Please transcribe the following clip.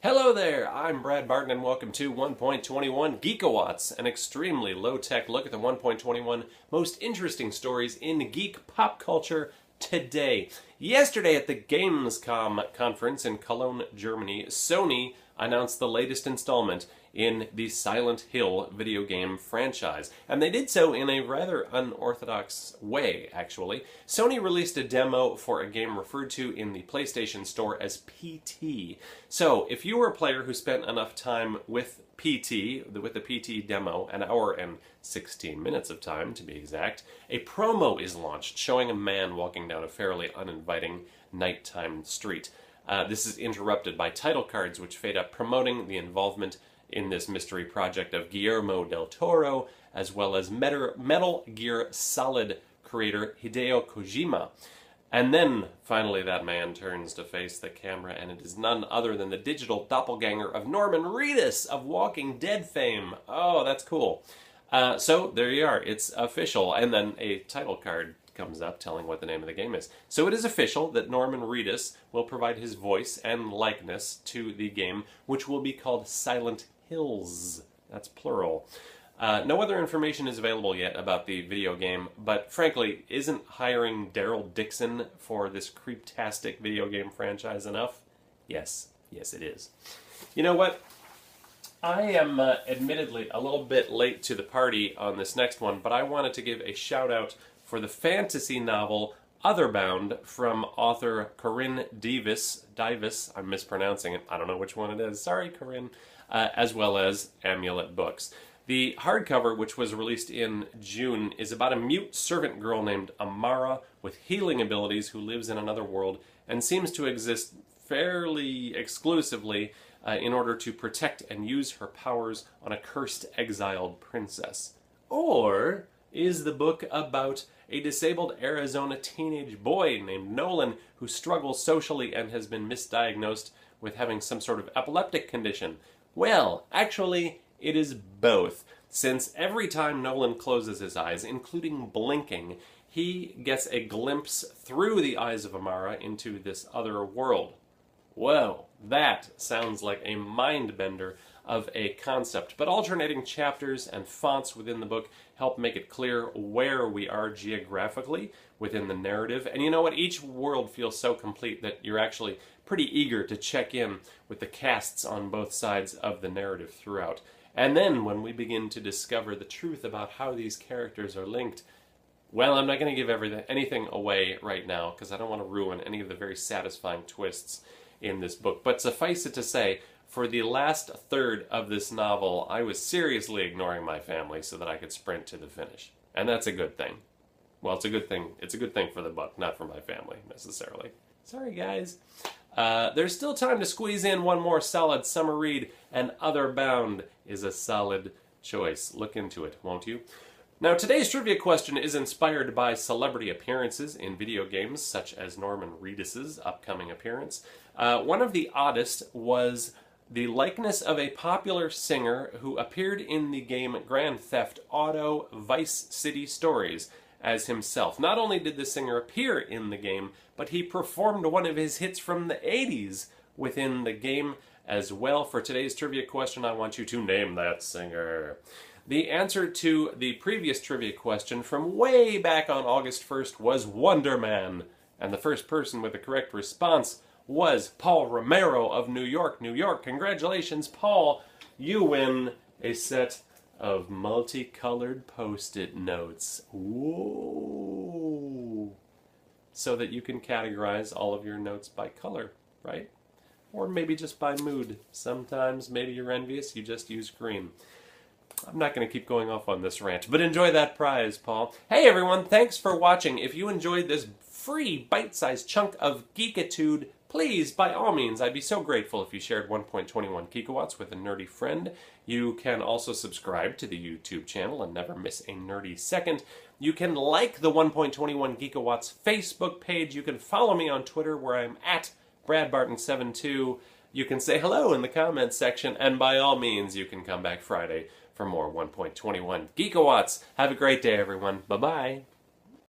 Hello there, I'm Brad Barton and welcome to 1.21 Geekawatts, an extremely low-tech look at the 1.21 most interesting stories in geek pop culture today. Yesterday at the Gamescom conference in Cologne, Germany, Sony announced the latest installment in the Silent Hill video game franchise. And they did so in a rather unorthodox way, actually. Sony released a demo for a game referred to in the PlayStation Store as PT. So, if you were a player who spent enough time with PT, with the PT demo, an hour and 16 minutes of time to be exact, a promo is launched showing a man walking down a fairly uninviting nighttime street. This is interrupted by title cards which fade up promoting the involvement in this mystery project of Guillermo del Toro, as well as Metal Gear Solid creator Hideo Kojima. And then, finally, that man turns to face the camera, and it is none other than the digital doppelganger of Norman Reedus of Walking Dead fame. Oh, that's cool. So, there you are. It's official. And then a title card comes up telling what the name of the game is. So it is official that Norman Reedus will provide his voice and likeness to the game, which will be called Silent Hills. That's plural. No other information is available yet about the video game, but frankly, isn't hiring Daryl Dixon for this creeptastic video game franchise enough? Yes. Yes, it is. You know what? I am admittedly a little bit late to the party on this next one, but I wanted to give a shout out for the fantasy novel Otherbound from author Corinne Davis. I'm mispronouncing it. I don't know which one it is. Sorry, Corinne. As well as Amulet Books. The hardcover, which was released in June, is about a mute servant girl named Amara with healing abilities who lives in another world and seems to exist fairly exclusively in order to protect and use her powers on a cursed exiled princess. Or is the book about a disabled Arizona teenage boy named Nolan who struggles socially and has been misdiagnosed with having some sort of epileptic condition? Well, actually, it is both, since every time Nolan closes his eyes, including blinking, he gets a glimpse through the eyes of Amara into this other world. Whoa, that sounds like a mind-bender of a concept, but alternating chapters and fonts within the book help make it clear where we are geographically within the narrative. And you know what? Each world feels so complete that you're actually pretty eager to check in with the casts on both sides of the narrative throughout. And then when we begin to discover the truth about how these characters are linked, well, I'm not going to give anything away right now because I don't want to ruin any of the very satisfying twists in this book. But suffice it to say, for the last third of this novel, I was seriously ignoring my family so that I could sprint to the finish. And that's a good thing. Well, it's a good thing. It's a good thing for the book, not for my family, necessarily. Sorry, guys. There's still time to squeeze in one more solid summer read, and Otherbound is a solid choice. Look into it, won't you? Now, today's trivia question is inspired by celebrity appearances in video games, such as Norman Reedus' upcoming appearance. One of the oddest was the likeness of a popular singer who appeared in the game Grand Theft Auto Vice City Stories as himself. Not only did the singer appear in the game, but he performed one of his hits from the 80s within the game as well. For today's trivia question, I want you to name that singer. The answer to the previous trivia question from way back on August 1st was Wonder Man. And the first person with the correct response was Paul Romero of New York, New York. Congratulations, Paul. You win a set of multicolored Post-it notes. Ooh. So that you can categorize all of your notes by color, right? Or maybe just by mood. Sometimes maybe you're envious, you just use green. I'm not going to keep going off on this rant, but enjoy that prize, Paul. Hey everyone, thanks for watching. If you enjoyed this free bite-sized chunk of geekitude, please, by all means, I'd be so grateful if you shared 1.21 Geekawatts with a nerdy friend. You can also subscribe to the YouTube channel and never miss a nerdy second. You can like the 1.21 Geekawatts Facebook page. You can follow me on Twitter where I'm at BradBarton72. You can say hello in the comments section, and by all means, you can come back Friday for more 1.21 Geekawatts. Have a great day, everyone. Bye-bye.